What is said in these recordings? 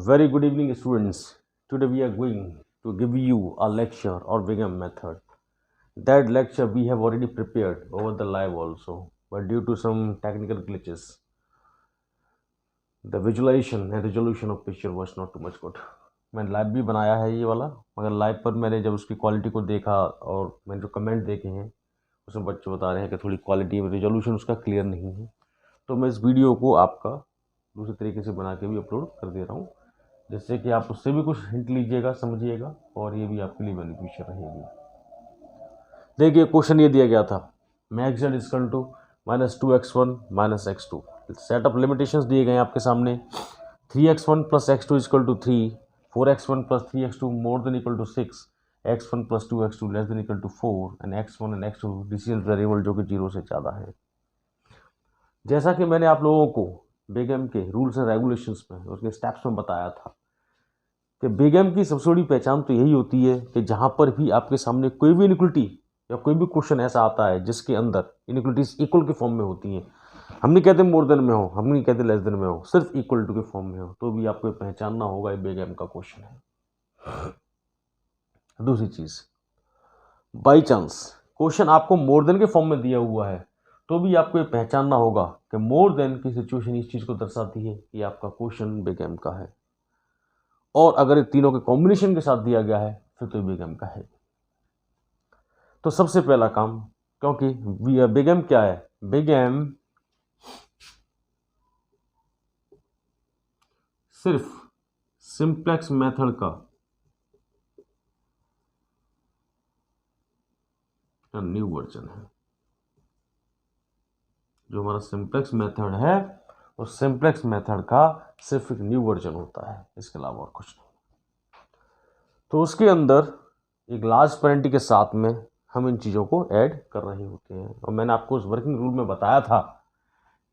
Very good evening, students. Today we are going to give you a lecture on Bingham method. That lecture we have already prepared over the live also, but due to some technical glitches, the visualization and resolution of picture was not too much good. मैंने live भी बनाया है ये वाला, मगर live पर मैंने जब उसकी क्वालिटी को देखा और मैंने जो कमेंट देखे हैं उसमें बच्चे बता रहे हैं कि थोड़ी क्वालिटी में रिजोल्यूशन उसका क्लियर नहीं है, तो मैं इस वीडियो को आपका दूसरे तरीके से बना के भी अपलोड कर दे रहा हूँ, जिससे कि आप उससे भी कुछ हिंट लीजिएगा, समझिएगा और ये भी आपके लिए बेनिफिशियल रहेगी। देखिए क्वेश्चन ये दिया गया था, max Z equal to -2x1 - x2। Set of limitations दिए गए हैं आपके सामने। 3x1 + x2 = 3, 4x1 + 3x2 more than equal to 6, x1 + 2x2 less than equal to 4 and x1 and x2 decision variable जो कि 0 से ज़्यादा है। जैसा कि मैंने आप लोगों को बिगम के रूल्स एंड रेगुलेशंस में उसके स्टेप्स में बताया था कि बिगम की सबसे बड़ी पहचान तो यही होती है कि जहाँ पर भी आपके सामने कोई भी इनइक्वलिटी या कोई भी क्वेश्चन ऐसा आता है जिसके अंदर इनइक्वलिटीज इक्वल के फॉर्म में होती हैं, हम नहीं कहते मोर देन में हो, हम नहीं कहते लेस देन में हो, सिर्फ इक्वल टू के फॉर्म में हो, तो भी आपको पहचानना होगा ये बिगम का क्वेश्चन है। दूसरी चीज, बाई चांस क्वेश्चन आपको मोर देन के फॉर्म में दिया हुआ है तो भी आपको ये पहचानना होगा कि मोर देन की सिचुएशन इस चीज को दर्शाती है कि आपका क्वेश्चन बिगम का है, और अगर तीनों के कॉम्बिनेशन के साथ दिया गया है फिर तो बिगम का है। तो सबसे पहला काम, क्योंकि बिगम क्या है, बिगम सिर्फ सिंप्लेक्स मेथड का न्यू वर्जन है। जो हमारा सिंप्लेक्स मेथड है उस सिंप्लेक्स मेथड का सिर्फ एक न्यू वर्जन होता है, इसके अलावा और कुछ नहीं। तो उसके अंदर एक लार्ज पेनल्टी के साथ में हम इन चीज़ों को ऐड कर रहे होते हैं, और मैंने आपको उस वर्किंग रूल में बताया था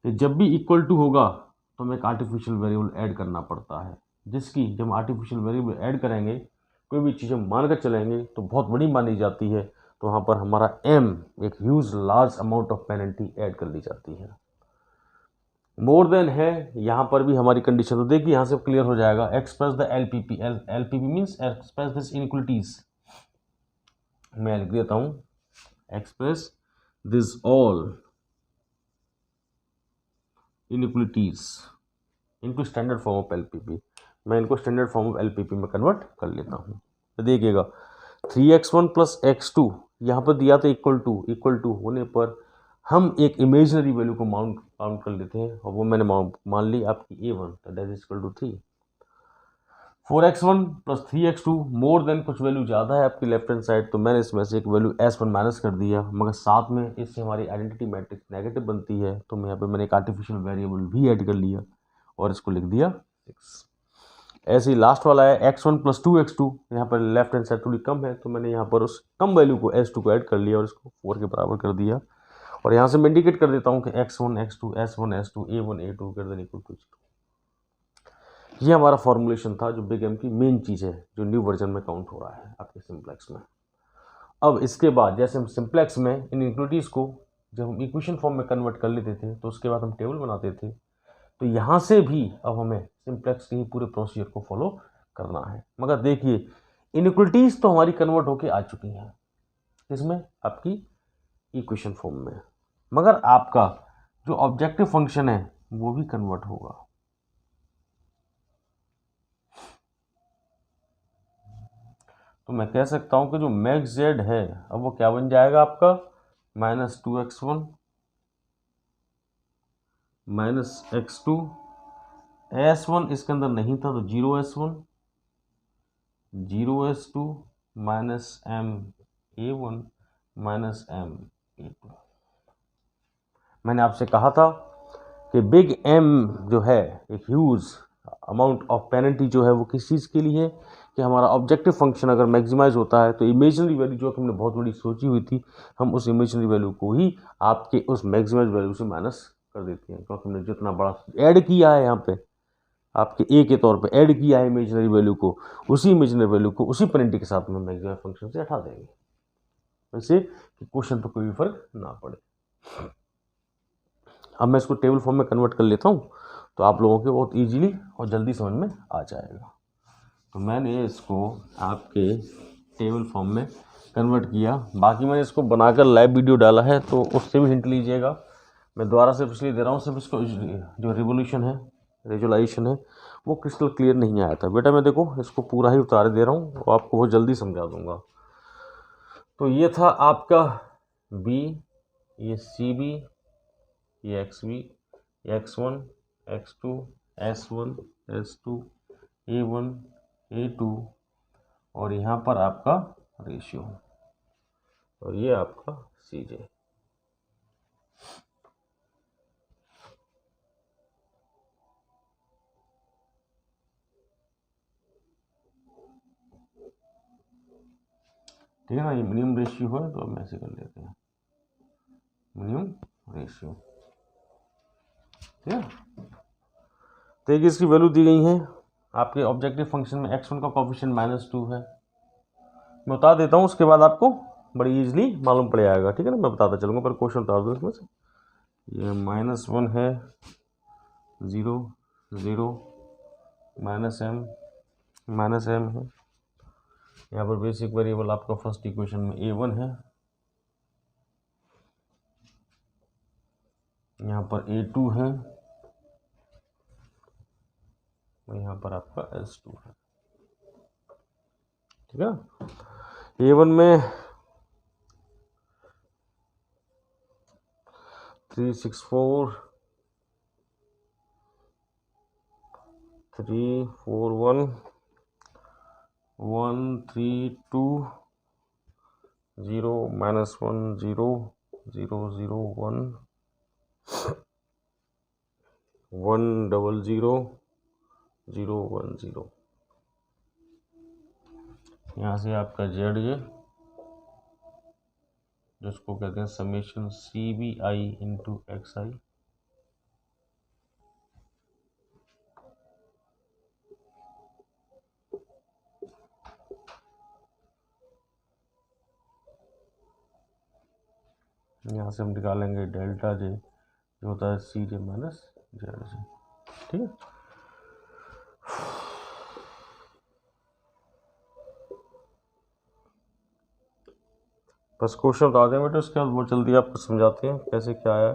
कि जब भी इक्वल टू होगा तो हमें एक आर्टिफिशियल वेरिएबल ऐड करना पड़ता है, जिसकी जब हम आर्टिफिशियल वेरिएबल ऐड करेंगे, कोई भी चीज़ हम मान कर चलेंगे तो बहुत बड़ी मानी जाती है, तो वहाँ पर हमारा एम एक huge large amount of penalty add कर दी जाती है। मोर देन है, यहाँ पर भी हमारी कंडीशन तो देखिए यहाँ से क्लियर हो जाएगा। Express the LPP, LPP means express this inequalities. मैं लिख देता हूँ, express this all inequalities into standard form of LPP. मैं इनको स्टैंडर्ड फॉर्म ऑफ एलपीपी में कन्वर्ट कर लेता हूँ। तो देखिएगा 3x1 + x2 यहाँ पर दिया था इक्वल टू होने पर हम एक इमेजिनरी वैल्यू को काउंट कर लेते हैं, और वो मैंने मान ली आपकी a1, that is equal to 3। 4x1 + 3x2 more than कुछ वैल्यू ज़्यादा है आपकी लेफ्ट हैंड साइड, तो मैंने इसमें से एक वैल्यू s1 माइनस कर दिया, मगर साथ में इससे हमारी आइडेंटिटी मैट्रिक्स नेगेटिव बनती है, तो मैं यहाँ पे मैंने एक आर्टिफिशियल वेरिएबल भी ऐड कर लिया और इसको लिख दिया 6। ऐसे ही लास्ट वाला है x1 + 2x2, यहाँ पर लेफ्ट हैंड साइड थोड़ी कम है, तो मैंने यहाँ पर उस कम वैल्यू को s2 को ऐड कर लिया और इसको 4 के बराबर कर दिया, और यहाँ से मैं इंडिकेट कर देता हूँ कि x1 x2 s1 s2 a1 a2 greater than equal to 0। ये हमारा फॉर्मुलेशन था जो बिगम की मेन चीज़ है, जो न्यू वर्जन में काउंट हो रहा है आपके सिंप्लेक्स में। अब इसके बाद जैसे हम सिंप्लेक्स में इन इनइक्वलिटीज़ को जब हम इक्वेशन फॉर्म में कन्वर्ट कर लेते थे तो उसके बाद हम टेबल बनाते थे, तो यहाँ से भी अब हमें सिंप्लेक्स के ही पूरे प्रोसीजर को फॉलो करना है। मगर देखिए इनइक्वलिटीज़ तो हमारी कन्वर्ट होके आ चुकी हैं, इसमें आपकी इक्वेशन फॉर्म में, मगर आपका जो ऑब्जेक्टिव फंक्शन है वो भी कन्वर्ट होगा। तो मैं कह सकता हूं कि जो मैक्स जेड है अब वो क्या बन जाएगा आपका, -2x1 - x2, s1 इसके अंदर नहीं था तो 0s1, 0s2 -m a1 -m a2। मैंने आपसे कहा था कि बिग एम जो है एक ह्यूज अमाउंट ऑफ पेनल्टी जो है वो किस चीज़ के लिए है कि हमारा ऑब्जेक्टिव फंक्शन अगर मैक्सिमाइज होता है तो इमेजिनरी वैल्यू जो हमने बहुत बड़ी सोची हुई थी, हम उस इमेजिनरी वैल्यू को ही आपके उस मैक्सिमाइज वैल्यू से माइनस कर देते हैं, क्योंकि हमने जितना बड़ा ऐड किया है यहाँ पे आपके ए के तौर पे ऐड किया है इमेजिनरी वैल्यू को, उसी इमेजिनरी वैल्यू को उसी पेनल्टी के साथ में मैक्सिमाइज फंक्शन से हटा देंगे, वैसे कि क्वेश्चन पर कोई भी फर्क ना पड़े। अब मैं इसको टेबल फॉर्म में कन्वर्ट कर लेता हूँ। तो आप लोगों के बहुत ईजीली और जल्दी समझ में आ जाएगा। तो मैंने इसको आपके टेबल फॉर्म में कन्वर्ट किया। बाकी मैंने इसको बनाकर लाइव वीडियो डाला है, तो उससे भी हिंट लीजिएगा। मैं दोबारा सिर्फ इसलिए दे रहा हूँ, सिर्फ इसको जो रिवोल्यूशन है, विजुअलाइजेशन है, वो क्रिस्टल क्लियर नहीं आया था बेटा। मैं देखो इसको पूरा ही उतार दे रहा हूँ और आपको बहुत जल्दी समझा दूंगा। तो ये था आपका बी, ये सी बी, ये X B, x1, x2, s1, s2, a1, a2 और यहाँ पर आपका रेशियो और ये आपका CJ। ठीक है ना, ये मिनिमम रेशियो है, तो हम ऐसे कर लेते हैं मिनिमम रेशियो। ठीक है, तो एक इसकी वैल्यू दी गई है आपके ऑब्जेक्टिव फंक्शन में। x1 का कोफिशिएंट -2 है। मैं बता देता हूँ, उसके बाद आपको बड़ी इजीली मालूम पड़ जाएगा। ठीक है ना, मैं बताता चलूँगा, पर क्वेश्चन उतार दो इसमें से। ये -1 है, 0 0 -m है। यहाँ पर बेसिक वेरिएबल आपका फर्स्ट इक्वेशन में a1 है, यहाँ पर a2 है, और यहाँ पर आपका s2 है। ठीक है, a1 में 364 341 132 0 -1 0 0 0 1 1 0 0 1 0। यहाँ से आपका जेड ये, जिसको कहते हैं समेशन CBI इंटू XI। यहाँ से हम निकालेंगे डेल्टा जे, जो होता है CJ माइनस ZJ। ठीक है, बस क्वेश्चन बता दें बेटे, उसके बाद बहुत जल्दी आपको समझाते हैं कैसे क्या आया।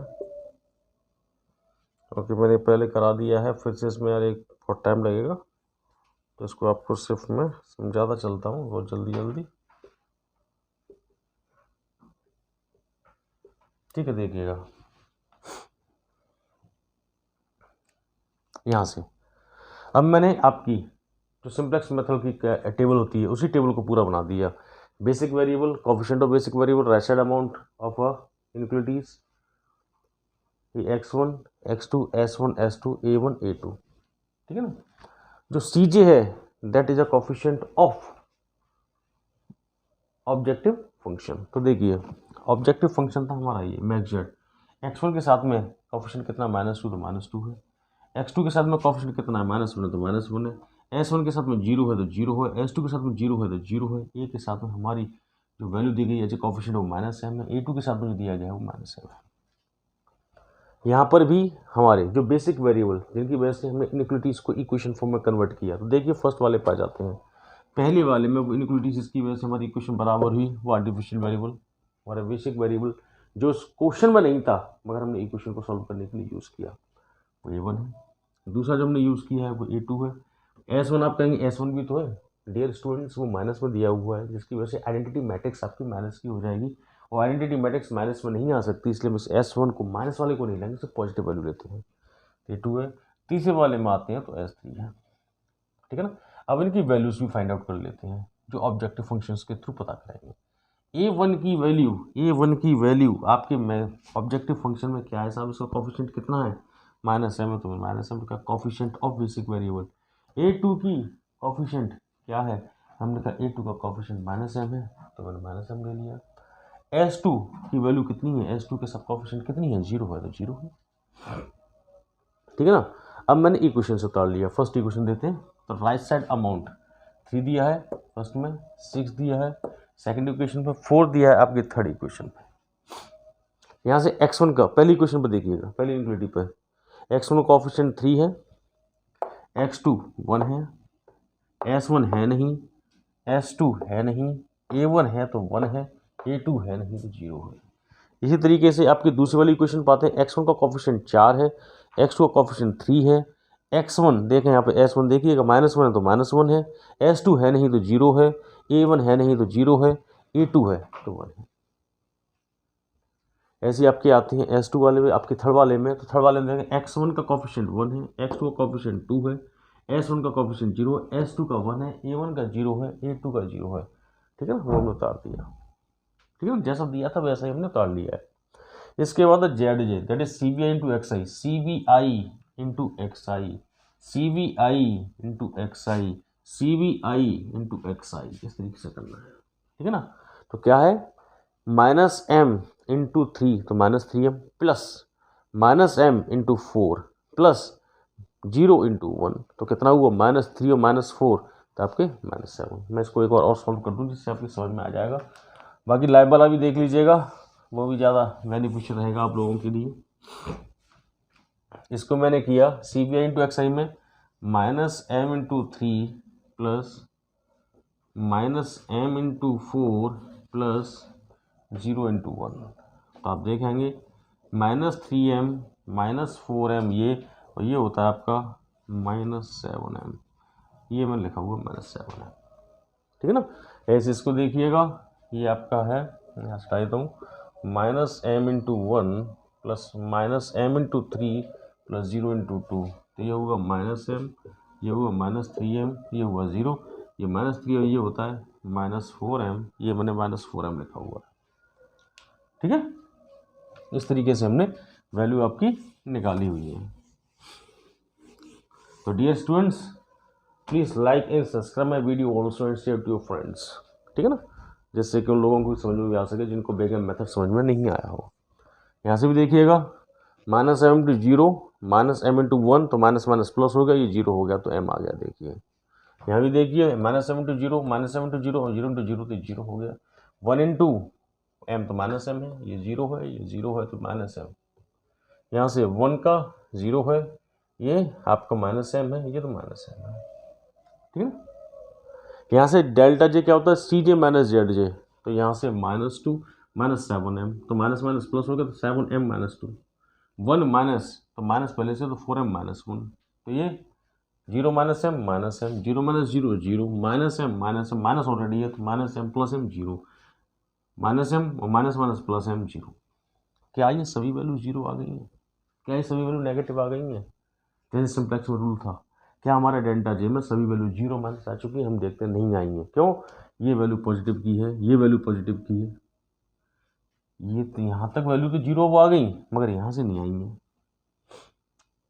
क्योंकि मैंने पहले करा दिया है, फिर से इसमें यार एक बहुत टाइम लगेगा, तो इसको आपको सिर्फ मैं समझाता चलता हूँ बहुत जल्दी जल्दी। ठीक है, देखिएगा यहाँ से। अब मैंने आपकी जो सिंप्लेक्स मेथड की टेबल होती है, उसी टेबल को पूरा बना दिया। Basic variable, coefficient of basic variable, right side amount of inequalities, x1 x2 s1 s2 a1 a2। ठीक है ना, जो CJ है that is a coefficient of objective function. तो देखिए ऑब्जेक्टिव फंक्शन था हमारा ये मैक्स जेड। x1 के साथ में कोफिशिएंट कितना -2, तो -2 है। x2 के साथ में कोफिशिएंट कितना है -1 है, तो -1 है। s1 के साथ में 0 है, तो 0 है। s2 के साथ में 0 है, तो 0 है। a के साथ में हमारी जो वैल्यू दी गई है जो कोफिशिएंट वो -m है। a2 के साथ में जो दिया गया है वो -m है। यहाँ पर भी हमारे जो बेसिक वेरिएबल जिनकी वजह से हमने इनइक्वालिटीज़ को इक्वेशन फॉर्म में कन्वर्ट किया, तो देखिए फर्स्ट वाले पा जाते हैं। पहले वाले में वो इनइक्वालिटीज़ की वजह से हमारी इक्वेशन बराबर हुई, वो आर्टिफिशियल वेरिएबल हमारा बेसिक वेरिएबल जो क्वेश्चन में नहीं था, मगर हमने इक्वेशन को सॉल्व करने के लिए यूज़ किया, वो a1 है। दूसरा जो हमने यूज़ किया है वो a2 है। s1 आप कहेंगे s1 भी तो है डियर स्टूडेंट्स, वो माइनस में दिया हुआ है, जिसकी वजह से आइडेंटिटी मैट्रिक्स आपकी माइनस की हो जाएगी, और आइडेंटिटी मैट्रिक्स माइनस में नहीं आ सकती, इसलिए हम s1 को माइनस वाले को नहीं लेंगे, सिर्फ पॉजिटिव वैल्यू लेते हैं। a2 है। तीसरे वाले में आते हैं तो s3 है। ठीक है ना, अब इनकी वैल्यूज भी फाइंड आउट कर लेते हैं, जो ऑब्जेक्टिव फंक्शंस के थ्रू पता करेंगे। a1 की वैल्यू आपके ऑब्जेक्टिव फंक्शन में क्या है साहब, इसका कोफिशिएंट कितना है -m है, तो -m का coefficient of basic variable. a2 की कोफिशिएंट क्या है, हमने कहा a2 का कोफिशिएंट -m है, तो मैंने -m ले लिया। s2 की वैल्यू कितनी है, s2 के सब कोफिशिएंट कितनी है, 0 है, तो 0 है। ठीक है ना, अब मैंने इक्वेशन से उतार लिया। फर्स्ट इक्वेशन देते हैं, तो राइट साइड अमाउंट 3 दिया है फर्स्ट में, 6 दिया है सेकंड इक्वेशन पे, 4 दिया है आपके थर्ड इक्वेशन पे। यहाँ से x1 का पहली इक्वेशन पर देखिएगा, पहली इनइक्वालिटी पे x1 का कोफिशिएंट 3 है, x2 1 है, s1 है नहीं, s2 है नहीं, a1 है तो 1 है, a2 है नहीं तो 0 है। इसी तरीके से आपकी दूसरी वाली इक्वेशन पाते हैं, x1 का कोफिशिएंट 4 है, x2 का कोफिशिएंट 3 है, x1 देखें यहाँ पे s1 देखिएगा -1 है तो -1 है, s2 है नहीं तो 0 है, a1 है नहीं तो 0 है, a2 है तो 1 है। ऐसी आपकी आती हैं S2 वाले में, आपके थर्ड वाले में, तो थर्ड वाले में देखें x1 का कोफिशिएंट 1 है, x2 का कोफिशिएंट 2 है, s1 का कोफिशिएंट 0 है, s2 का 1 है, a1 का 0 है, a2 का 0 है। ठीक है ना, वो हमने उतार दिया। ठीक है ना, जैसा दिया था वैसा ही हमने उतार लिया है। इसके बाद Z J, that is C B I into X I, C B I into X I, C B I into X I, C B I into X I, इस तरीके से करना है। ठीक है ना, तो क्या है -m इंटू 3 तो -3m plus -m into 4 plus 0 into 1 तो कितना हुआ -3 और -4 तो आपके -7। मैं इसको एक बार और सॉल्व कर दूं जिससे आपकी समझ में आ जाएगा। बाकी लाइव वाला भी देख लीजिएगा, वो भी ज़्यादा बेनिफिशियल रहेगा आप लोगों के लिए। इसको मैंने किया C B I into X I में -m into 3 plus -m into 4 plus 0 into 1 तो आप देखेंगे -3m -4m ये और ये होता है आपका -7m, ये मैंने लिखा हुआ -7m। ठीक है ना, ऐसे इसको देखिएगा, ये आपका है, यहाँ हटा देता हूँ, -m into 1 plus -m into 3 plus 0 into 2 तो ये होगा -m, ये हुआ -3m, ये हुआ 0, ये -3 और ये होता है -4m, ये मैंने -4m लिखा हुआ है। ठीक है, इस तरीके से हमने वैल्यू आपकी निकाली हुई है। तो dear students, please like and subscribe my video also and share to your friends. ठीक है ना, जिससे कि उन लोगों को समझ में भी आ सके जिनको बेगम मेथड समझ में नहीं आया हो। यहाँ से भी देखिएगा -m इंटू 0 -m इंटू 1 तो माइनस माइनस प्लस हो गया, ये 0 हो गया तो m आ गया। देखिए यहाँ भी देखिए -m इंटू 0 -m इंटू 0 और 0 इंटू 0 तो 0 हो गया, 1 इंटू m तो -m है, ये 0 है, ये 0 है तो -m, यहाँ से 1 का 0 है, ये आपका -m है, ये तो -m है। ठीक है, यहाँ से डेल्टा जे क्या होता है सी जे माइनस जेड जे, तो यहाँ से -2 -7m तो माइनस माइनस प्लस हो गया तो 7m -2, 1 माइनस तो माइनस पहले से तो 4m -1 तो ये 0 -m -m 0 - 0 0 -m minus already है तो -m प्लस m 0 -m और माइनस प्लस m 0। क्या ये सभी वैल्यू 0 आ गई हैं? क्या ये सभी वैल्यू नेगेटिव आ गई हैं? जैसे सिंप्लेक्स में रूल था, क्या हमारे डेल्टा जे में सभी वैल्यू 0 माइनस आ चुकी है? हम देखते नहीं आई हैं। क्यों? ये वैल्यू पॉजिटिव की है, ये वैल्यू पॉजिटिव की है, ये तो यहाँ तक वैल्यू तो 0 आ गई मगर यहाँ से नहीं आई हैं।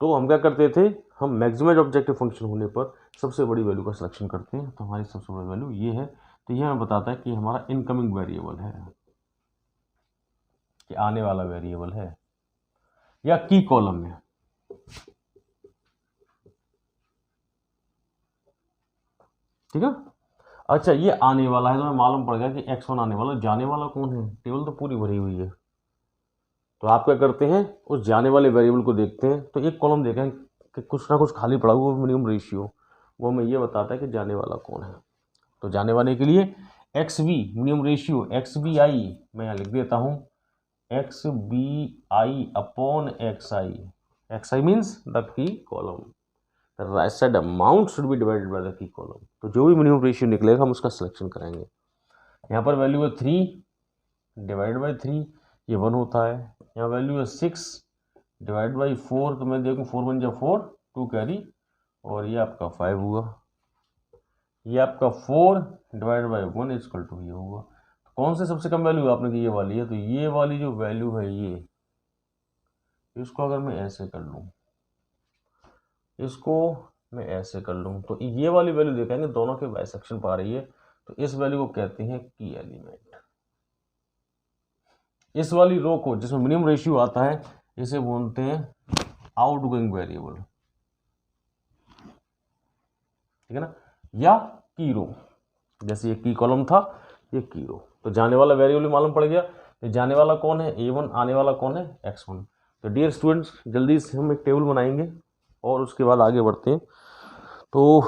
तो हम क्या करते थे, हम मैक्सिमम ऑब्जेक्टिव फंक्शन होने पर सबसे बड़ी वैल्यू का सिलेक्शन करते हैं। तो हमारी सबसे बड़ी वैल्यू ये है, तो ये हमें बताता है कि हमारा इनकमिंग वेरिएबल है, कि आने वाला वेरिएबल है या की कॉलम में। ठीक है, अच्छा ये आने वाला है तो हमें मालूम पड़ गया कि x1 आने वाला, जाने वाला कौन है? टेबल तो पूरी भरी हुई है। तो आप क्या करते हैं, उस जाने वाले वेरिएबल को देखते हैं, तो एक कॉलम देखें कि कुछ ना कुछ खाली पड़ा हुआ मिनिमम रेशियो, वो हमें ये बताता है कि जाने वाला कौन है। तो जाने वाले के लिए X B minimum ratio X B I मैं यहाँ लिख देता हूँ, X B I upon X I means the key column, right side amount should be divided by the key column. तो जो भी मिनिमम रेशियो निकलेगा हम उसका सिलेक्शन करेंगे। यहाँ पर वैल्यू है 3 डिवाइडेड बाई 3, ये 1 होता है। यहाँ वैल्यू है 6 डिवाइड बाई 4, तो मैं देखूँ 4 1 जा 4 2 कैरी और ये आपका 5 हुआ। ये आपका 4 डिवाइड बाई 1 इक्वल टू ये होगा। तो कौन से सबसे कम वैल्यू आपने की? ये वाली है। तो ये वाली जो वैल्यू है ये, इसको अगर मैं ऐसे कर लूँ, इसको मैं ऐसे कर लूँ, तो ये वाली वैल्यू देखेंगे दोनों के बाइसेक्शन पा रही है, तो इस वैल्यू को कहते हैं की एलिमेंट। इस वाली रो को जिसमें मिनिमम रेशियो आता है इसे बोलते हैं आउटगोइंग वेरिएबल। ठीक है ना, या की रो, जैसे ये की कॉलम था ये की रो। तो जाने वाला वेरिएबल मालूम पड़ गया, तो जाने वाला कौन है? A1, आने वाला कौन है? X1। तो डियर स्टूडेंट्स, जल्दी से हम एक टेबल बनाएंगे और उसके बाद आगे बढ़ते हैं। तो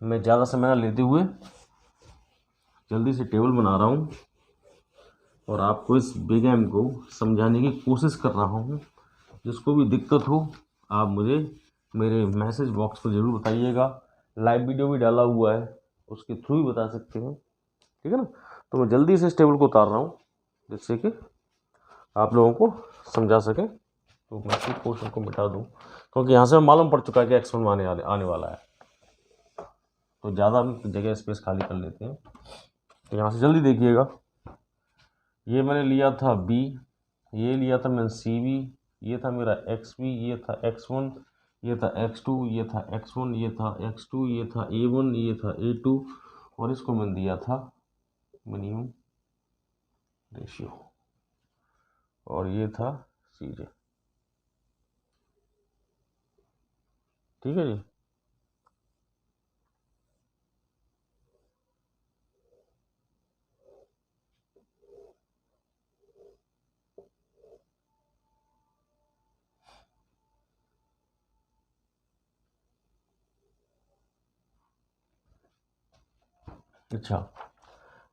मैं ज़्यादा समय ना लेते हुए जल्दी से टेबल बना रहा हूँ और आपको इस बिग एम को समझाने की कोशिश कर रहा हूँ। जिसको भी दिक्कत हो आप मुझे मेरे मैसेज बॉक्स पर ज़रूर बताइएगा। लाइव वीडियो भी डाला हुआ है, उसके थ्रू भी बता सकते हैं, ठीक है ना। तो मैं जल्दी से इस टेबल को उतार रहा हूँ जिससे कि आप लोगों को समझा सकें। तो मैं इस पोर्शन को मिटा दूँ क्योंकि यहाँ से मालूम पड़ चुका है कि X1 आने वाला है, तो ज़्यादा हम जगह स्पेस खाली कर लेते हैं। तो यहाँ से जल्दी देखिएगा, ये मैंने लिया था B, ये लिया था मैंने CV, ये था मेरा XB, ये था X1, ये था X2, ये था X1, ये था X2, ये था A1, ये था A2 और इसको मैंने दिया था मिनिमम रेशियो और ये था CJ, ठीक है जी। अच्छा,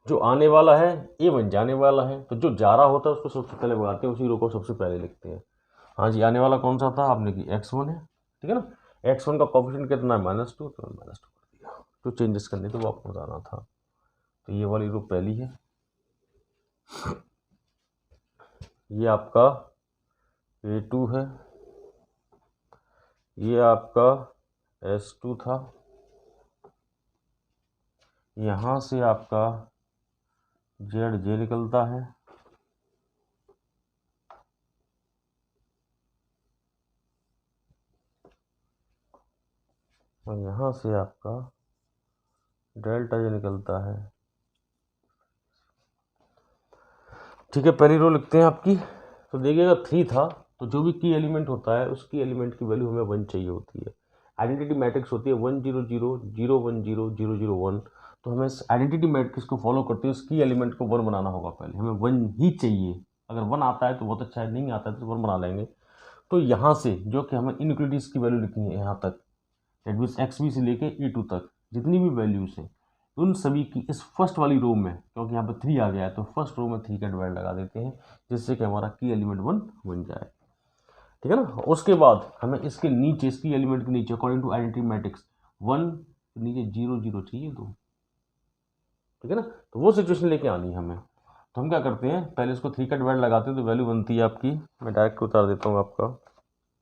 जो आने वाला है ये बन जाने वाला है, तो जो जा रहा होता है उसको सबसे पहले भगाते हैं, उसी रो को सबसे पहले लिखते हैं। हाँ जी, आने वाला कौन सा था आपने कि X1 है, ठीक है ना। X1 का कोफिशिएंट कितना है -2, तो -2 कर दिया। तो चेंजेस करने तो वापस बताना था। तो ये वाली रो पहली है, ये आपका A2 है, ये आपका S2 था, यहाँ से आपका ZJ निकलता है, और यहाँ से आपका डेल्टा J निकलता है, ठीक है। पहली रो लिखते हैं आपकी। तो देखिएगा 3 था, तो जो भी की एलिमेंट होता है उसकी एलिमेंट की वैल्यू हमें 1 चाहिए होती है। आइडेंटिटी मैट्रिक्स होती है 1 0 0 0 1 0 0 0 1। तो हमें इस आइडेंटिटी मैट्रिक्स को फॉलो करते हुए उसकी एलिमेंट को 1 बनाना होगा। पहले हमें 1 ही चाहिए, अगर 1 आता है तो बहुत अच्छा है, नहीं आता है तो 1 बना लेंगे। तो यहाँ से जो कि हमें इनइक्वलिटीज़ की वैल्यू लिखनी है यहाँ तक, दैट मीन्स XB से लेके E2 तक जितनी भी वैल्यूज हैं उन सभी की इस फर्स्ट वाली रो में, क्योंकि यहाँ पर 3 आ गया है तो फर्स्ट रो में 3 का डिवाइड लगा देते हैं जिससे कि हमारा की एलिमेंट 1 बन जाए, ठीक है ना। उसके बाद हमें इसके नीचे, इसकी एलिमेंट के नीचे अकॉर्डिंग टू आइडेंटिटी मैट्रिक्स 1 नीचे 0 0 चाहिए तो, ठीक है ना। तो वो सिचुएशन लेके आनी है हमें। तो हम क्या करते हैं, पहले इसको 3 का डिवाइड लगाते हैं तो वैल्यू बनती है आपकी, मैं डायरेक्ट उतार देता हूँ आपका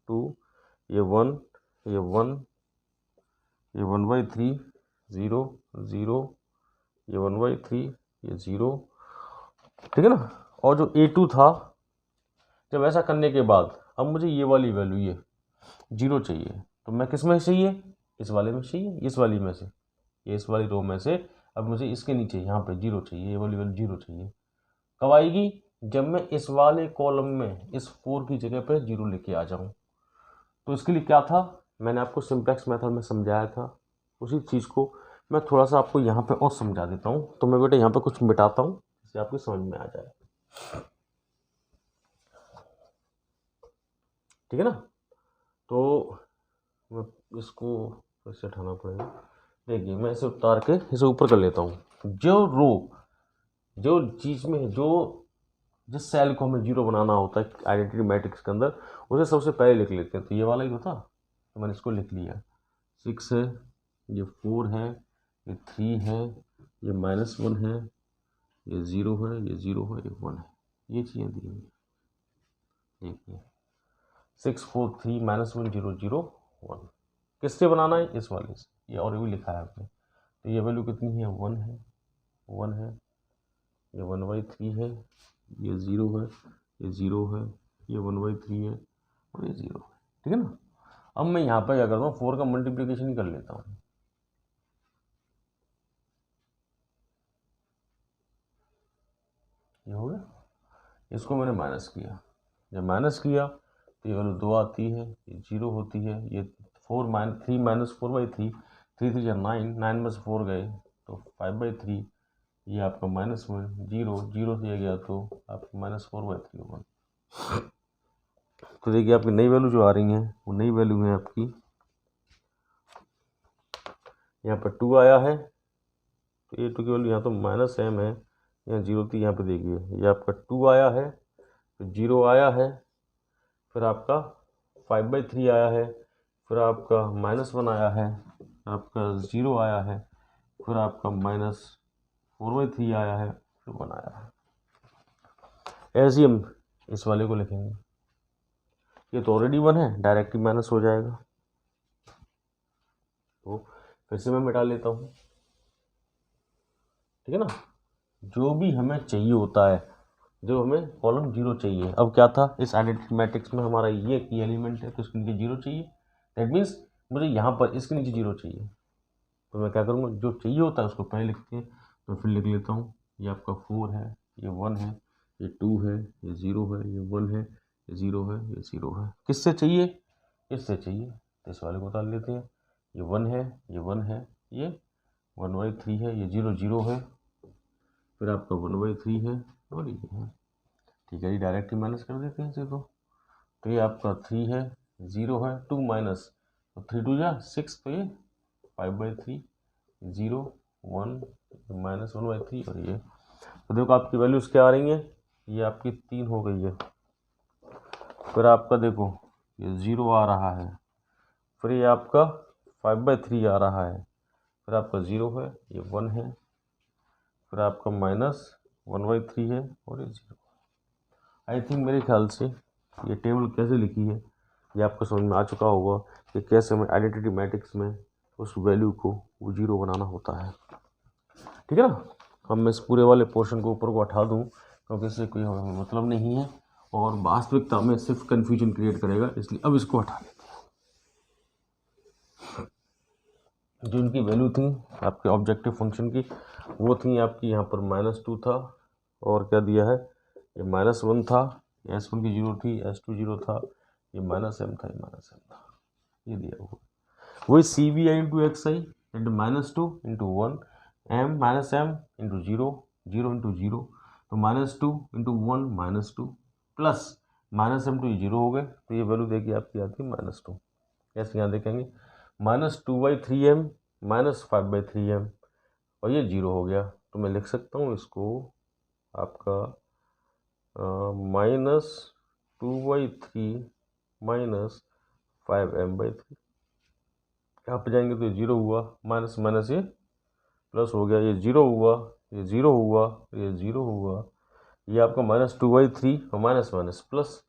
2, ये 1, ये 1, ये 1/3 0 0, ये 1/3, ये 0, ठीक है ना। और जो A2 था, जब ऐसा करने के बाद अब मुझे ये वाली वैल्यू ये 0 चाहिए, तो मैं किस में चाहिए, इस वाले में चाहिए, इस वाली में से, ये इस वाली रो में से। अब मुझे इसके नीचे यहाँ पे 0 चाहिए, ये वाली वैल्यू 0 चाहिए। कब आएगी, जब मैं इस वाले कॉलम में इस 4 की जगह पे 0 लेके आ जाऊँ। तो इसके लिए क्या था, मैंने आपको सिंप्लेक्स मेथड में समझाया था, उसी चीज़ को मैं थोड़ा सा आपको यहाँ पे और समझा देता हूँ। तो मैं बेटा यहाँ पे कुछ मिटाता हूँ जिससे आपको समझ में आ जाए, ठीक है ना। तो मैं इसको ऐसे हटाना पड़ेगा। देखिए मैं इसे उतार के इसे ऊपर कर लेता हूँ। जो रो, जो चीज़ में जो जिस सेल को हमें 0 बनाना होता है आइडेंटिटी मैट्रिक्स के अंदर, उसे सबसे पहले लिख लेते हैं। तो ये वाला ही तो था, तो मैंने इसको लिख लिया। 6 है, ये 4 है, ये 3 है, ये -1 है, ये 0 है, ये 0 है, ये 1 है, ये चीज़ें दी हुई। देखिए 6 4 3 -1 0 0 1 किससे बनाना है, इस वाले से, ये और भी लिखा है आपने। तो ये वैल्यू कितनी है, 1 है, 1 है, ये 1/3 है, ये 0 है, ये 0 है, ये 1/3 है और ये 0 है, ठीक है ना। अब मैं यहाँ पर क्या करता हूँ, 4 का मल्टीप्लिकेशन ही कर लेता हूँ। ये हो गया, इसको मैंने माइनस किया। जब माइनस किया तो ये वैल्यू 2 आती है, ये 0 होती है, ये 3 - 4/3, 3 3 9, 9 में से 4 गए तो 5/3, ये आपका -1 0 0 से गया तो आपका -4/3 1, तो देखिए आपकी नई वैल्यू जो आ रही है वो नई वैल्यू है आपकी, यहाँ पर 2 आया है, तो ये 2 की वैल्यू यहाँ तो -m है, यहाँ 0 थी, यहाँ पे देखिए ये आपका 2 आया है, फिर 0 आया है, फिर आपका 5/3 आया है, फिर आपका -1 आया है, आपका 0 आया है, फिर आपका -4/3 आया है, फिर 1 आया है। ऐसे ही हम इस वाले को लिखेंगे, ये तो ऑलरेडी 1 है, डायरेक्ट ही माइनस हो जाएगा, तो फिर से मैं मिटा लेता हूँ, ठीक है ना। जो भी हमें चाहिए होता है, जो हमें कॉलम 0 चाहिए, अब क्या था इस आइडेंटिटी मैट्रिक्स में हमारा ये की एलिमेंट है, तो इसके नीचे 0 चाहिए, दैट मीन्स मुझे यहाँ पर इसके नीचे 0 चाहिए, तो मैं क्या करूँगा, जो चाहिए होता है उसको पहले लिखते हैं, तो फिर लिख लेता हूँ, ये आपका 4 है, ये 1 है, ये 2 है, ये 0 है, ये 1 है, ये 0 है, ये 0 है, किससे चाहिए, इससे चाहिए, तो इस वाले को उतार लेते हैं, ये 1 है, ये 1 है, ये 1/3 है, ये 0 0 है, फिर आपका 1/3 है, और ये है, ठीक है, ये डायरेक्ट ही माइनस कर देते हैं इसे, तो ये आपका 3 है, 0 है, 2 माइनस, तो 3 2 जा 6, तो ये 5/3, 0 1 -1/3, और ये, तो देखो आपकी वैल्यूज़ क्या आ रही हैं, ये आपकी 3 हो गई है, फिर आपका देखो ये 0 आ रहा है, फिर ये आपका 5/3 आ रहा है, फिर आपका 0 है, ये 1 है, फिर आपका -1/3 है, और ये 0। आई थिंक मेरे ख्याल से ये टेबल कैसे लिखी है ये आपको समझ में आ चुका होगा कि कैसे हमें आइडेंटिटी मैट्रिक्स में उस वैल्यू को वो 0 बनाना होता है, ठीक है ना। अब मैं इस पूरे वाले पोर्शन को ऊपर को हटा दूँ, क्योंकि इससे कोई हमें मतलब नहीं है और वास्तविकता में सिर्फ कन्फ्यूजन क्रिएट करेगा, इसलिए अब इसको हटा लेते हैं। जो इनकी वैल्यू थी आपके ऑब्जेक्टिव फंक्शन की, वो थी आपकी यहाँ पर -2 था, और क्या दिया है, ये -1 था, S1 की 0 थी, S2 0 था, ये -m था, ये -m था, ये दिया हुआ वही CVI into XI into -2 into 1 m into 0 0 into 0, तो -2 इंटू 1 -2 प्लस -m, तो ये 0 हो गए, तो ये वैल्यू देखिए आपकी आती है -2, कैसे यहाँ देखेंगे, -2/3m -5/3m, और ये 0 हो गया, तो मैं लिख सकता हूँ इसको आपका -2/3 -5m/3, यहाँ पे जाएंगे तो ये 0 हुआ, माइनस माइनस ये प्लस हो गया, ये 0 हुआ, ये 0 हुआ, ये 0 हुआ, ये आपका -2/3 और माइनस माइनस प्लस,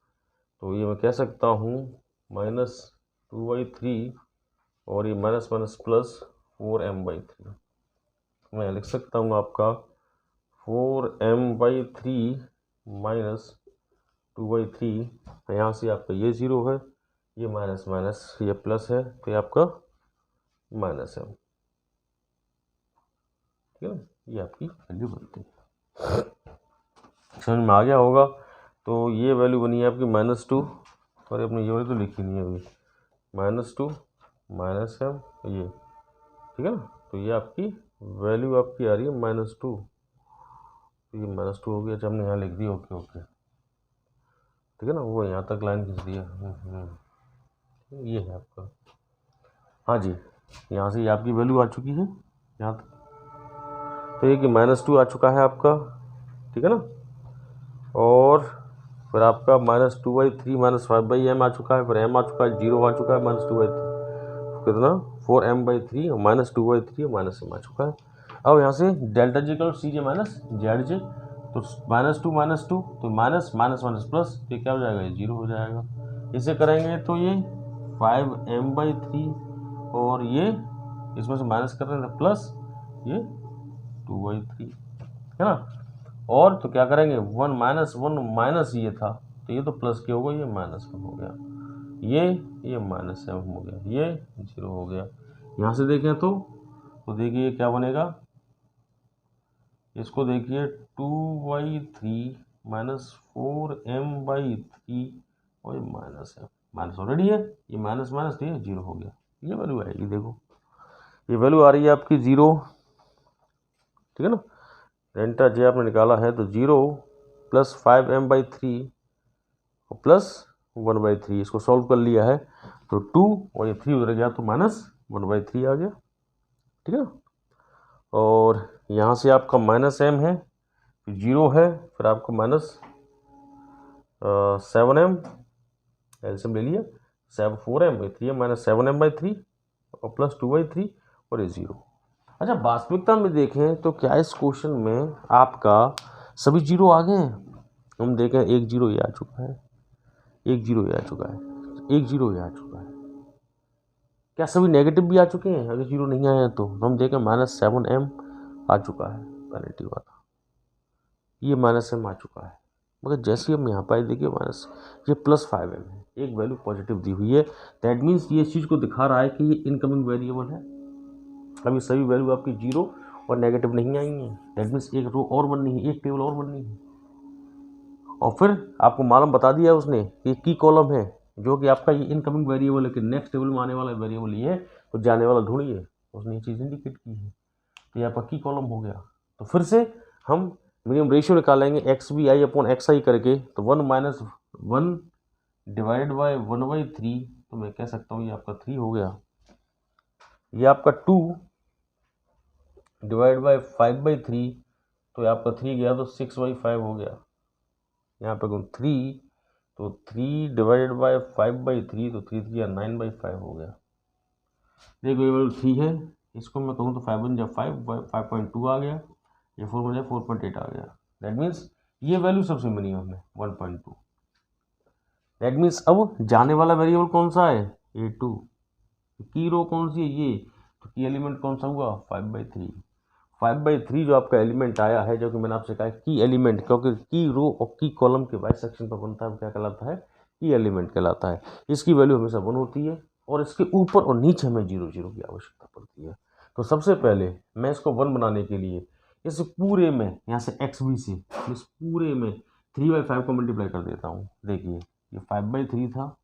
तो ये मैं कह सकता हूँ -2/3 और ये माइनस माइनस प्लस 4m/3, मैं लिख सकता हूँ आपका 4m/3 -2/3, यहाँ से आपका ये 0 है, ये माइनस माइनस ये प्लस है, तो ये आपका -m, ठीक है ना, ये आपकी वैल्यू बनती है, समझ में आ गया होगा। तो ये वैल्यू बनी है आपकी -2, और अपनी ये वैल्यू तो लिखी नहीं है अभी, -2 -m, ये ठीक है ना, तो ये आपकी वैल्यू आपकी आ रही है -2, तो ये -2 हो गया, अच्छा हमने यहाँ लिख दिया, ओके ओके, ठीक है ना, वो यहाँ तक लाइन खींच दिया, ये है आपका, हाँ जी, यहाँ से ये आपकी वैल्यू आ चुकी है यहाँ तक, तो ये कि -2 आ चुका है आपका, ठीक है ना, और फिर आपका -2/3 -5/m आ चुका है, फिर m आ चुका है, 0 आ चुका है, -2/3 कितना 4m/3 और -2/3 और -m आ चुका है। अब यहाँ से डेल्टा जी करो CJ माइनस ZJ, तो -2 तो माइनस माइनस माइनस प्लस, तो क्या हो जाएगा, ये 0 हो जाएगा, इसे करेंगे तो ये 5m/3 और ये इसमें से माइनस कर रहे हैं प्लस ये 2/3, है ना, और तो क्या करेंगे 1 माइनस ये था, तो ये तो प्लस के होगा, ये -1 हो गया, ये -m हो गया, ये 0 हो गया। यहाँ से देखें तो देखिए क्या बनेगा, इसको देखिए 2/3 -4m/3 और ये -m, माइनस ऑलरेडी है, ये माइनस माइनस तो ये 0 हो गया, ये वैल्यू आएगी, देखो ये वैल्यू आ रही है आपकी 0, ठीक है ना, डेल्टा जे आपने निकाला है, तो 0 + 5m/3 और प्लस 1/3, इसको सॉल्व कर लिया है तो 2 और ये 3 उधर गया तो -1/3 आ गया, ठीक है। और यहाँ से आपका -m है, फिर 0 है, फिर आपको -7m एल्सियम ले लिया, 4m 3m -7m/3 और प्लस 2/3 और ये 0। अच्छा, वास्तविकता में देखें तो क्या इस क्वेश्चन में आपका सभी 0 आ गए हैं? हम देखें, एक 0 ये आ चुका है, एक 0 ये आ चुका है, एक 0 ये आ चुका है। क्या सभी नेगेटिव भी आ चुके हैं? अगर 0 नहीं आए हैं तो हम देखें -7m आ चुका है पेनल्टी वाला, ये -m आ चुका है। मगर जैसे हम यहाँ पर देखिए ये +5m है, एक वैल्यू पॉजिटिव दी हुई है। दैट मीन्स ये इस चीज़ को दिखा रहा है कि ये इनकमिंग वेरिएबल है। अभी सभी वैल्यू आपकी 0 और नेगेटिव नहीं आई हैं। दैट मीन्स एक रो और बननी है, एक टेबल और बननी है। और फिर आपको मालूम बता दिया उसने कि की कॉलम है जो कि आपका ये इनकमिंग वेरिएबल है कि नेक्स्ट टेबल में आने वाला वेरिएबल ये है, तो जाने वाला ढूंढिए। उसने ये चीज़ इंडिकेट की है, तो ये आपका की कॉलम हो गया। तो फिर से हम मिनिमम रेशियो निकालेंगे XBI/XI करके, तो 1 - 1 डिवाइड बाय 1/3, तो मैं कह सकता हूँ ये आपका 3 हो गया। ये आपका 2 डिवाइड बाय 5/3, तो ये आपका 3 गया तो 6/5 हो गया। यहाँ पे 3, तो 3 डिवाइड बाय 5/3, तो 3 3 9/5 हो गया। देखो ये वैल्यू 3 है, इसको मैं कहूँ तो 5 1 जब 5.2 आ गया, ये 4 1 4.8 आ गया। दैट मीन्स ये वैल्यू सबसे मिनिमम है 1.2। दैट मीन्स अब जाने वाला वेरिएबल कौन सा है? A2। की रो कौन सी है? ये। तो की एलिमेंट कौन सा हुआ? 5/3। 5/3 जो आपका एलिमेंट आया है, जो कि मैंने आपसे कहा की एलिमेंट, क्योंकि की रो और की कॉलम के बाइसेक्शन पर बनता है, क्या कहलाता है? की एलिमेंट कहलाता है। इसकी वैल्यू हमेशा 1 होती है और इसके ऊपर और नीचे हमें 0 0 की आवश्यकता पड़ती है। तो सबसे पहले मैं इसको 1 बनाने के लिए इस पूरे में यहाँ से XB से इस पूरे में 3/5 को मल्टीप्लाई कर देता हूँ। देखिए ये 5/3 था,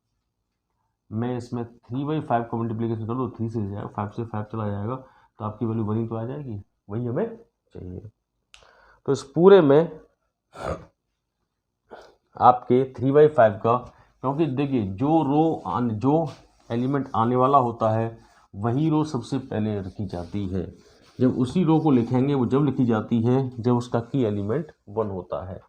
मैं इसमें 3/5 को मल्टीप्लीकेशन कर दो, 3 से जाएगा, 5 से 5 चला जाएगा, तो आपकी वैल्यू 1 ही तो आ जाएगी, वही हमें चाहिए। तो इस पूरे में आपके 3/5 का, क्योंकि देखिए जो एलिमेंट आने वाला होता है वही रो सबसे पहले रखी जाती है। जब उसी रो को लिखेंगे वो जब लिखी जाती है जब उसका की एलिमेंट 1 होता है।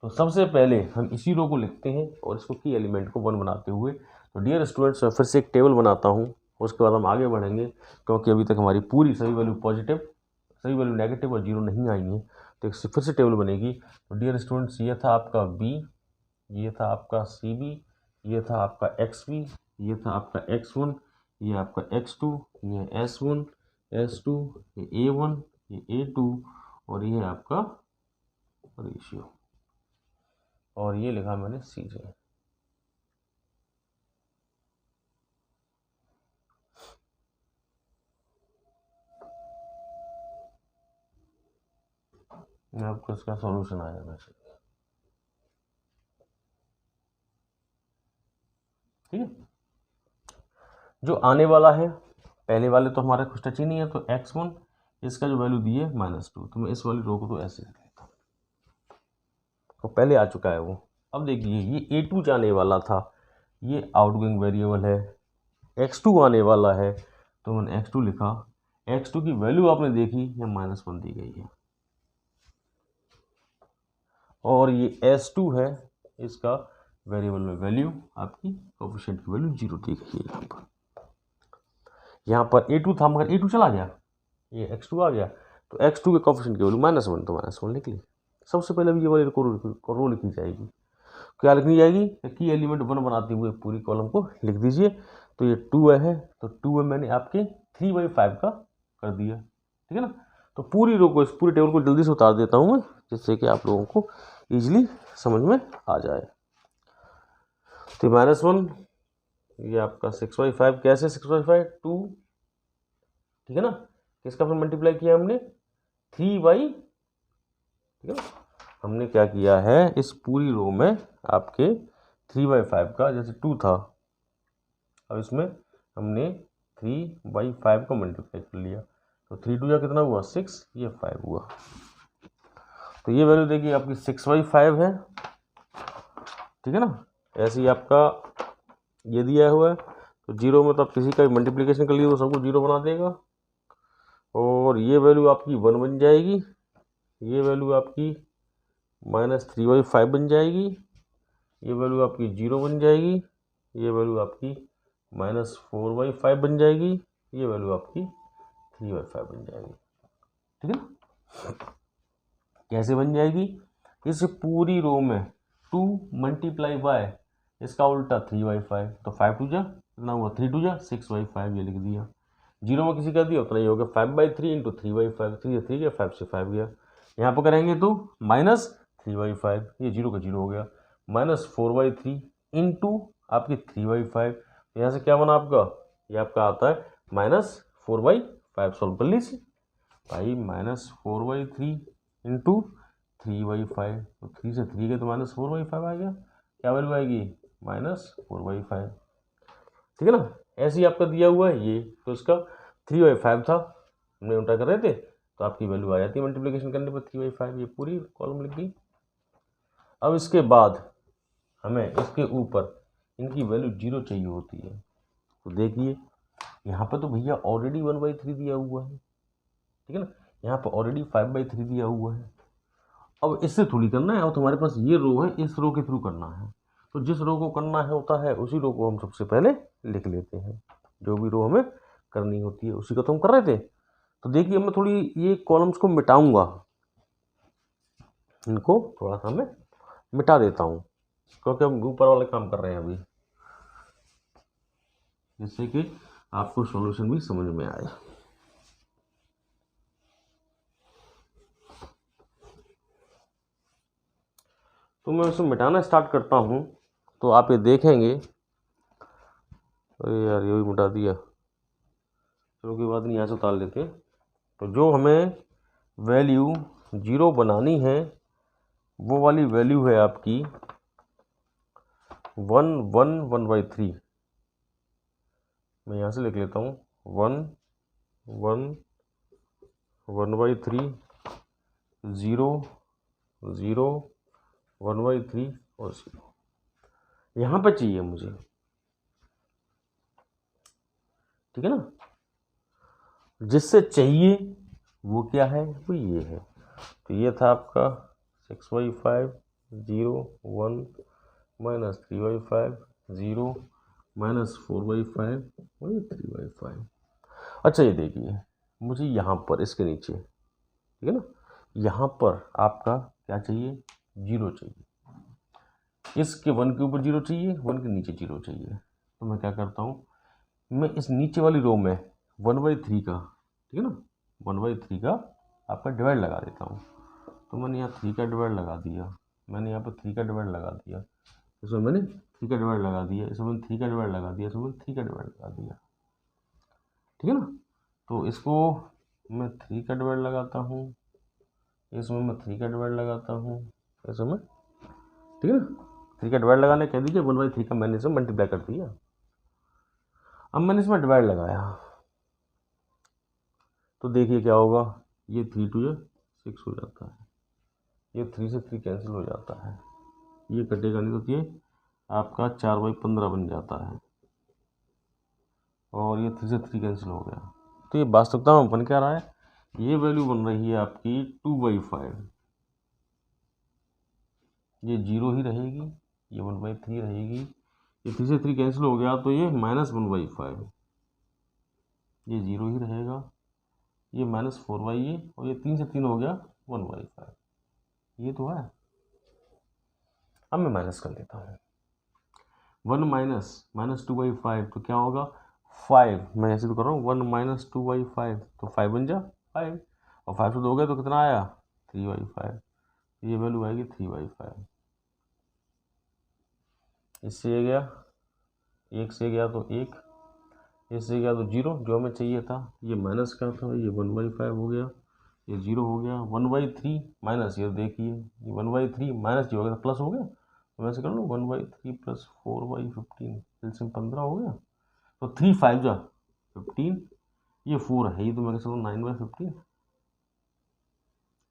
तो सबसे पहले हम इसी रो को लिखते हैं और इसको की एलिमेंट को 1 बनाते हुए। तो डियर स्टूडेंट्स, मैं फिर से एक टेबल बनाता हूँ, उसके बाद हम आगे बढ़ेंगे, क्योंकि अभी तक हमारी पूरी सभी वैल्यू पॉजिटिव, सभी वैल्यू नेगेटिव और 0 नहीं आई हैं। तो फिर से टेबल बनेगी। तो डियर स्टूडेंट्स, ये था आपका B, ये था आपका CB, ये था आपका XB, ये था आपका X1, ये आपका X2, ये S1 S2, ये A1, ये A2 और ये आपका रेशियो, और ये लिखा मैंने CJ। आपको इसका सॉल्यूशन आ जाना चाहिए, ठीक है। जो आने वाला है, पहले वाले तो हमारा कुछ टच ही नहीं है, तो X1 इसका जो वैल्यू दी है -2, तो मैं इस वाली रो को तो ऐसे लिख लेता हूँ, तो पहले आ चुका है वो। अब देखिए ये A2 जाने वाला था, ये आउटगोइंग वेरिएबल है। X2 आने वाला है, तो मैंने X2 लिखा। X2 की वैल्यू आपने देखी, ये -1 दी गई है, और ये S2 है, इसका वेरिएबल में वैल्यू आपकी कोफिशिएंट की वैल्यू 0 दी गई है। यहाँ पर A2 था मगर A2 चला गया, ये X2 आ गया, तो X2 के कोफिशिएंट की वैल्यू -1, तो -1 लिख ली। सबसे पहले भी ये वाली रो लिखी जाएगी। क्या लिखनी जाएगी? की एलिमेंट 1 बनाते हुए पूरी कॉलम को लिख दीजिए। तो ये 2 है, तो 2 मैंने आपके 3/5 का कर दिया, ठीक है ना। तो पूरी रो को, इस पूरी टेबल को जल्दी से उतार देता हूँ मैं, जिससे कि आप लोगों को ईजिली समझ में आ जाए। तो -1, ये आपका 6/5, कैसे 6/5? 2, ठीक है ना। किसका फिर मल्टीप्लाई किया हमने? 3/, ठीक है ना। हमने क्या किया है, इस पूरी रो में आपके 3/5 का, जैसे 2 था, अब इसमें हमने 3/5 को मल्टीप्लाई कर लिया, तो 3 2 या कितना हुआ? 6, ये 5 हुआ। तो ये वैल्यू देखिए आपकी 6/5 है, ठीक है ना। ऐसे ही आपका ये दिया हुआ है, तो जीरो में तो आप किसी का भी मल्टीप्लिकेशन कर लिए तो सबको जीरो बना देगा, और ये वैल्यू आपकी 1 बन जाएगी, ये वैल्यू आपकी -3/5 बन जाएगी, ये वैल्यू आपकी 0 बन जाएगी, ये वैल्यू आपकी -4/5 बन जाएगी, ये वैल्यू आपकी 3/5 बन जाएगी। ठीक है ना। कैसे बन जाएगी? इस पूरी रो में 2 मल्टीप्लाई बाय इसका उल्टा 3/5, तो 5 2 जा कितना हुआ, 3 2 जा 6/5, ये लिख दिया। जीरो में किसी का दिया उतना ही हो गया, 5/3 इंटू 3/5, 3 से 3 गया, 5 से 5 गया। यहाँ पर करेंगे तो -3/5, ये जीरो का जीरो हो गया, -4/3 इंटू आपकी 3/5, यहाँ से क्या बना आपका, ये आपका आता है -4/5। सॉल्व कर लीजिए भाई, -4/3 इंटू 3/5, तो 3 से 3 गए तो -4/5 आ गया, क्या वैल्यू आएगी, -4/5। ठीक है ना। ऐसे ही आपका दिया हुआ है ये, तो इसका 3/5 था, हमने उल्टा कर रहे थे, तो आपकी वैल्यू आ जाती है मल्टीप्लिकेशन करने पर 3/5, ये पूरी कॉलम लिख दी। अब इसके बाद हमें इसके ऊपर इनकी वैल्यू 0 चाहिए होती है, तो देखिए यहाँ पर तो भैया ऑलरेडी 1/3 दिया हुआ है, ठीक है ना, यहाँ पर ऑलरेडी 5/3 दिया हुआ है। अब इससे थोड़ी करना है, अब तुम्हारे पास ये रो है, इस रो के थ्रू करना है, तो जिस रो को करना है होता है उसी रो को हम सबसे पहले लिख लेते हैं, जो भी रो हमें करनी होती है उसी का तो हम कर रहे थे। तो देखिए मैं थोड़ी ये कॉलम्स को मिटाऊंगा, इनको थोड़ा सा मैं मिटा देता हूँ, क्योंकि हम ऊपर वाले काम कर रहे हैं अभी, जिससे कि आपको सॉल्यूशन भी समझ में आए। तो मैं उसे मिटाना स्टार्ट करता हूँ, तो आप ये देखेंगे, अरे यार ये भी मिटा दिया, चलो कोई बात नहीं, यहाँ से उतार लेते हैं। तो जो हमें वैल्यू 0 बनानी है वो वाली वैल्यू है आपकी 1/3। मैं यहाँ से लिख लेता हूँ 1/3 0 0 1/3 और 0 यहाँ पर चाहिए मुझे, ठीक है ना। जिससे चाहिए वो क्या है, वो ये है, तो ये था आपका 6/5 0 1 -3/5 0 -4/5 और ये 3/5। अच्छा ये देखिए मुझे यहाँ पर इसके नीचे, ठीक है ना, यहाँ पर आपका क्या चाहिए, 0 चाहिए, इसके 1 के ऊपर 0 चाहिए, 1 के नीचे 0 चाहिए। तो मैं क्या करता हूँ, मैं इस नीचे वाली रो में 1/3 का, ठीक है ना, 1/3 का आपका डिवाइड लगा देता हूँ। तो मैंने यहाँ 3 का डिवाइड लगा दिया, मैंने यहाँ पर 3 का डिवाइड लगा दिया, इसमें मैंने 3 का डिवाइड लगा दिया, इसमें मैंने 3 का डिवाइड लगा दिया, इसमें मैंने 3 का डिवाइड लगा दिया, ठीक है ना। तो इसको मैं 3 का डिवाइड लगाता हूँ, इसमें मैं 3 का डिवाइड लगाता हूँ, इसमें, ठीक है ना। 3 का डिवाइड लगाने कह दीजिए, 1/3 का मैंने इसमें मल्टीप्लाई कर दिया। अब मैंने इसमें डिवाइड लगाया, तो देखिए क्या होगा, ये 3 2 6 हो जाता है, ये 3 से 3 कैंसिल हो जाता है, ये कटेगा नहीं, तो ये आपका 4/15 बन जाता है, और ये 3 से 3 कैंसिल हो गया। तो ये वास्तविकता में बन क्या रहा है, ये वैल्यू बन रही है आपकी 2/5, ये 0 ही रहेगी, ये 1/3 रहेगी, ये 3 से 3 कैंसिल हो गया, तो ये -1/5, ये 0 ही रहेगा, ये -4/ये, और ये 3 से 3 हो गया 1/5, ये तो है। अब मैं माइनस कर लेता हूँ, 1 -2/5 तो क्या होगा 5, मैं ऐसे तो कर रहा हूँ 1 -2/5, तो 5 बन जा 5, और 5 से 2 हो गया तो कितना आया 3/5, ये वैल्यू आएगी 3/5। इससे ये गया, एक से गया तो एक, इससे गया तो 0 जो हमें चाहिए था, ये माइनस का था, ये 1/5 हो गया, ये 0 हो गया, 1/3 माइनस, ये देखिए ये 1/3 माइनस जो हो गया प्लस हो गया, तो मैं ऐसे कर लूँ 1/3 + 4/15, एलसीएम 15 हो गया, तो 3 5 जा 15, ये 4 है, ये तो मैं कह सकता हूँ 9/15,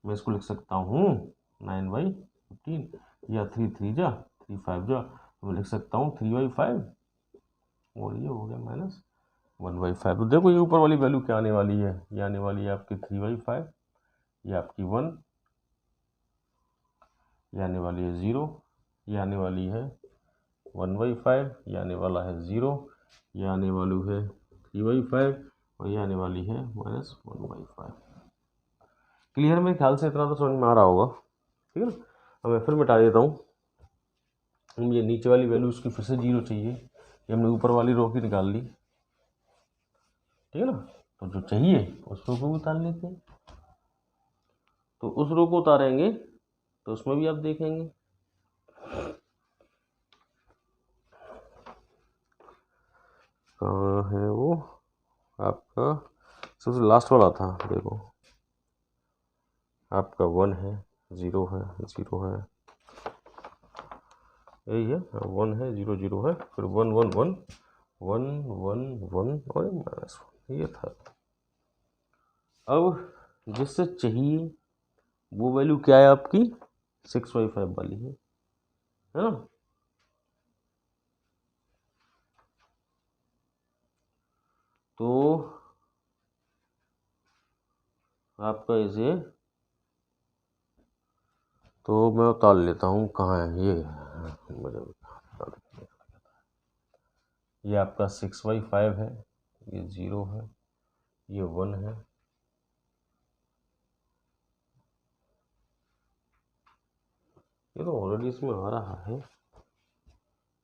मैं इसको लिख सकता हूँ 9/15, या 3 3 जा 3 5 जा, तो मैं लिख सकता हूँ 3/5 और ये हो गया -1/5। तो देखो ये ऊपर वाली वैल्यू क्या आने वाली है, ये आने वाली है आपकी 3/5, ये आपकी 1, ये आने वाली है 0, ये आने वाली है 1/5, ये आने वाला है 0, ये आने वाली है 3/5 और ये आने वाली है -1/5। क्लियर? मेरे ख्याल से इतना तो समझ में आ रहा होगा, ठीक है ना। अब मैं फिर मिटा देता हूँ। हम ये नीचे वाली वैल्यू उसकी फिर से 0 चाहिए, ये हमने ऊपर वाली रो की निकाल ली, ठीक है ना। तो जो चाहिए उस रो को उतार लेते हैं। तो उस रो को उतारेंगे तो उसमें भी आप देखेंगे कहाँ है वो आपका, सबसे लास्ट वाला था, देखो आपका 1 है, 0 है, 0 है, यही है, 1 है, 0 0 है, फिर 1 1 1 1 1 1 और -1, ये था। अब जिससे चाहिए वो वैल्यू क्या है आपकी 6/5 वाली है ना। तो आपका इसे, तो मैं उतार लेता हूँ, कहाँ है ये आपका 6/5 है, ये 0 है, ये 1 है, ये तो ऑलरेडी इसमें आ रहा है,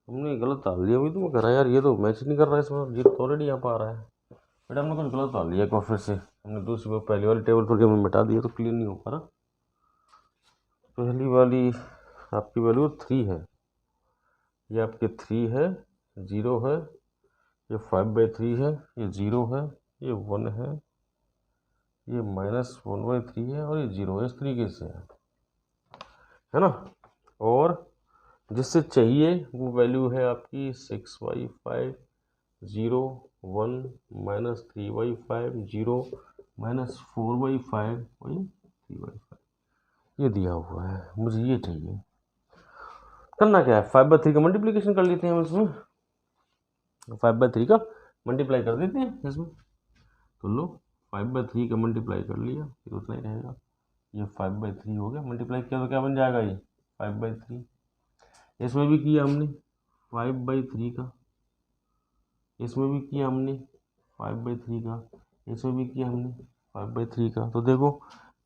हमने गलत डाल दिया। अभी तो मैं कह रहा यार ये तो मैच नहीं कर रहा है इसमें, ये तो ऑलरेडी यहाँ पर आ रहा है, बट हमने कुछ गलत डाल दिया। एक बार फिर से हमने दूसरी बार पहली वाली टेबल पर हमने मिटा दिया तो क्लियर नहीं हो पा रहा। पहली वाली आपकी वैल्यू 3 है, ये आपके 3 है, 0 है, ये 5/3 है, ये 0 है, ये 1 है, ये -1/3 है और ये 0 है। इस तरीके से है ना। और जिससे चाहिए वो वैल्यू है आपकी 6/5 0 1 -3/5 0 -4/5 और ये 3/5, ये दिया हुआ है, मुझे ये चाहिए। करना क्या है, 5/3 का मल्टीप्लिकेशन कर लेते हैं हम इसमें, 5/3 का मल्टीप्लाई कर देते हैं इसमें। तो लो 5/3 का मल्टीप्लाई कर लिया, ये उतना ही रहेगा, ये 5/3 हो गया, मल्टीप्लाई किया तो क्या बन जाएगा, ये 5/3। इसमें भी किया हमने 5/3 का, इसमें भी किया हमने 5/3 का, इसमें भी किया हमने 5/3 का। तो देखो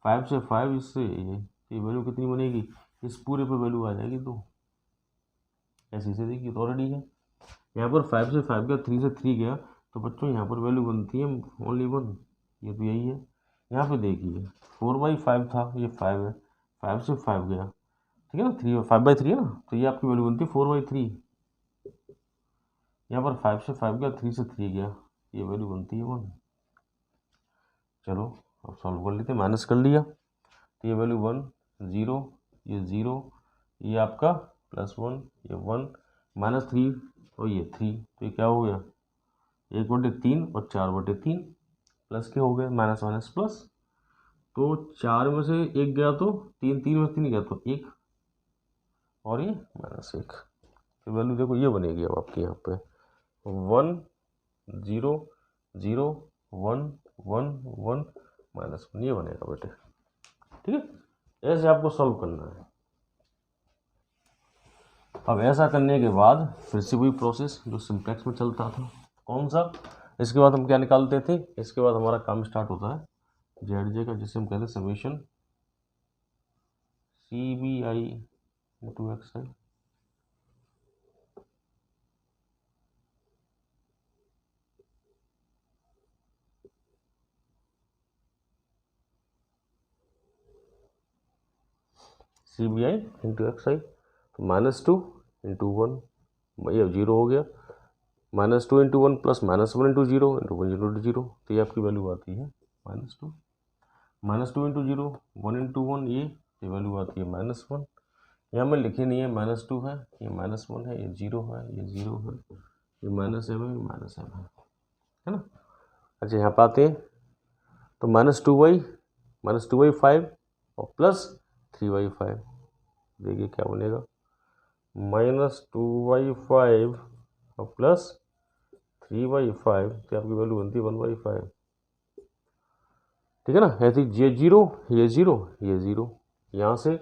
5 से 5, इससे ये वैल्यू कितनी बनेगी, इस पूरे पे वैल्यू आ जाएगी। तो ऐसे से देखिए तो ऑलरेडी है यहाँ पर 5 से 5 गया, 3 से 3 गया, तो बच्चों यहाँ पर वैल्यू बनती है ओनली 1, ये तो यही है। यहाँ पे देखिए 4/5 था, ये 5 है, 5 से 5 गया, ठीक है ना, 5/3 है ना, तो ये आपकी वैल्यू बनती है 4/3। यहाँ पर 5 से 5 गया, 3 से 3 गया, ये वैल्यू बनती है 1। चलो अब सॉल्व कर लेते हैं, माइनस कर लिया तो ये वैल्यू 1 0, ये 0, ये आपका +1, ये 1 -3 और ये 3, तो ये क्या हो गया 1/3 और 4/3 प्लस के हो गए, माइनस माइनस प्लस। तो 4 में से 1 गया तो 3, 3 में से 3 गया तो 1 और ये -1, तो वैल्यू देखो ये बनेगी अब आपकी यहाँ पे 1 0 0 1 1 1 -1, ये बनेगा बेटे, ठीक है। ऐसे आपको सॉल्व करना है। अब ऐसा करने के बाद फिर से वही प्रोसेस जो सिंप्लेक्स में चलता था, कौन सा, इसके बाद हम क्या निकालते थे, इसके बाद हमारा काम स्टार्ट होता है ZJ का, जिसे हम कहते हैं summation CBI × XI। CBI × XI, तो -2 × 1, ये 0 हो गया, -2 × 1 + -1 × 0 × 1 × 0, तो ये आपकी वैल्यू आती है -2 -2 × 0 1 × 1, ये वैल्यू आती है -1। यहाँ में लिखे नहीं है -2 है, ये -1 है, ये 0 है, ये 0 है, ये -m है, ये -m है ना। अच्छा यहाँ पर आते हैं तो -2/5 और +3/5, देखिए क्या बनेगा -2/5 और प्लस 3/5, तो आपकी वैल्यू बनती है 1/5। ठीक है ना, ऐसे ये 0 ये 0 ये 0, यहाँ से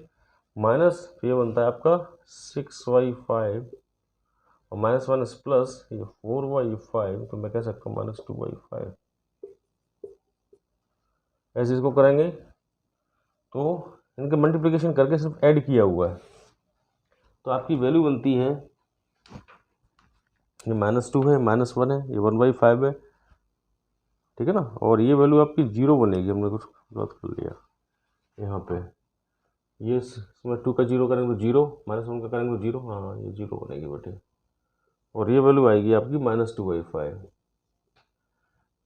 माइनस, तो ये बनता है आपका 6/5 और माइनस माइनस प्लस ये 4/5, तो मैं कह सकता हूँ -2/5। ऐसे इसको करेंगे तो इनके मल्टीप्लिकेशन करके सिर्फ ऐड किया हुआ है, तो आपकी वैल्यू बनती है, ये -2 है, -1 है, ये 1/5 है। ठीक है ना, और ये वैल्यू आपकी 0 बनेगी, हमने कुछ गलत कर लिया यहाँ पे, ये इसमें 2 का 0 करेंगे तो 0, -1 का करेंगे तो 0, हाँ ये 0 बनेगी बेटे, और ये वैल्यू आएगी आपकी -2/5।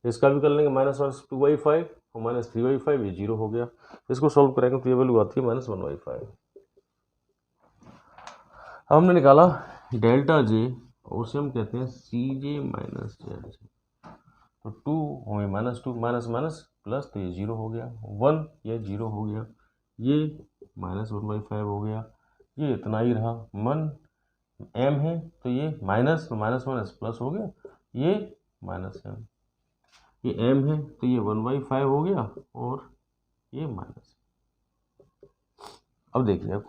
इसका भी कर लेंगे -2/5 और -3/5, ये 0 हो गया। इसको सॉल्व करेंगे तो ये वैल्यू आती है -1/5। अब हमने निकाला डेल्टा जे, और उसे हम कहते हैं CJ माइनस ZJ, तो 2 होंगे -2 माइनस माइनस प्लस, तो ये 0 हो गया, 1 ये 0 हो गया, ये -1/5 हो गया, ये इतना ही रहा, मन m है तो ये माइनस माइनस माइनस प्लस हो गया, ये -m, ये m है तो ये 1/5 हो गया, और ये माइनस। अब देखिएगा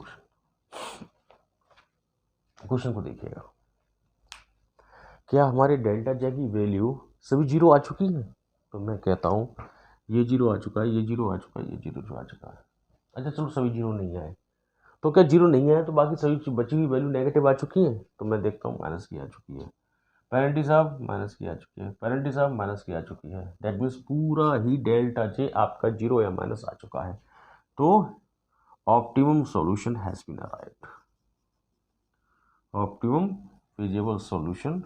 क्वेश्चन को देखिएगा, क्या हमारे डेल्टा जे की वैल्यू सभी 0 आ चुकी है? तो मैं कहता हूँ ये 0 आ चुका है, ये 0 आ चुका है, ये 0 आ चुका है। अच्छा चलो सभी 0 नहीं आए, तो क्या 0 नहीं आए तो बाकी सभी बची हुई वैल्यू नेगेटिव आ चुकी है? तो मैं देखता हूँ माइनस की आ चुकी है, पेरेंटी साहब माइनस की आ चुकी है, पेरेंटी साहब माइनस की आ चुकी है, दैट मीन्स पूरा ही डेल्टा जे आपका 0 या माइनस आ चुका है। तो optimum solution has been arrived, optimum feasible solution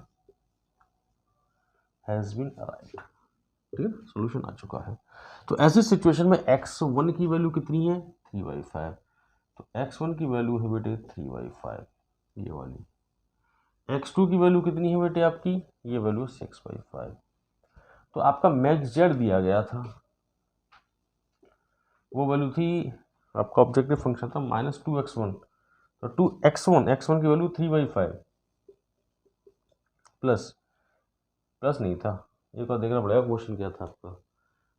has been arrived. ठीक है, सॉल्यूशन आ चुका है। तो ऐसी सिचुएशन में x1 की वैल्यू कितनी है? 3/5, तो x1 की वैल्यू है बेटे 3/5 ये वाली। x2 की वैल्यू कितनी है बेटे आपकी? ये वैल्यू 6/5। तो आपका मैक्स जेड दिया गया था, वो वैल्यू थी, आपका ऑब्जेक्टिव फंक्शन था -2x1, तो 2x1 की वैल्यू 3/5 प्लस नहीं था, एक बार देखना पड़ेगा क्वेश्चन क्या था आपका,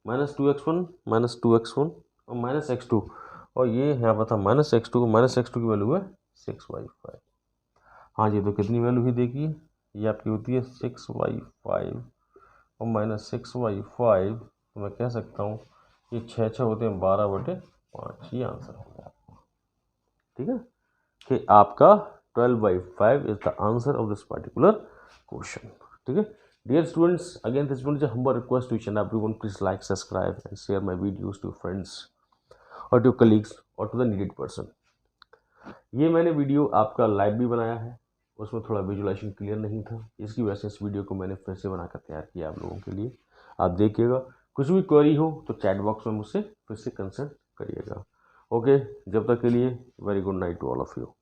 -2x1 और -x2, और ये यहाँ पर था -x2 की वैल्यू है 6/5। हाँ जी, तो कितनी वैल्यू ही देखिए, ये आपकी होती है 6/5 और -6/5, तो मैं कह सकता हूँ ये 6 होते हैं 12/5, ये आंसर हो गया आपका। ठीक है, कि आपका 12/5 is the answer of this particular question. ठीक है, dear students, again this one is a humble request to each and everyone, please like, subscribe and share my videos to your friends or to your colleagues or to the needed person। ये मैंने video आपका live भी बनाया है, उसमें थोड़ा visualisation clear नहीं था, इसकी वजह से इस वीडियो को मैंने फिर से बनाकर तैयार किया आप लोगों के लिए। आप देखिएगा, कुछ भी क्वेरी हो तो चैट बॉक्स में मुझसे फिर से कंसल्ट करिएगा। ओके, जब तक के लिए very good night to all of you.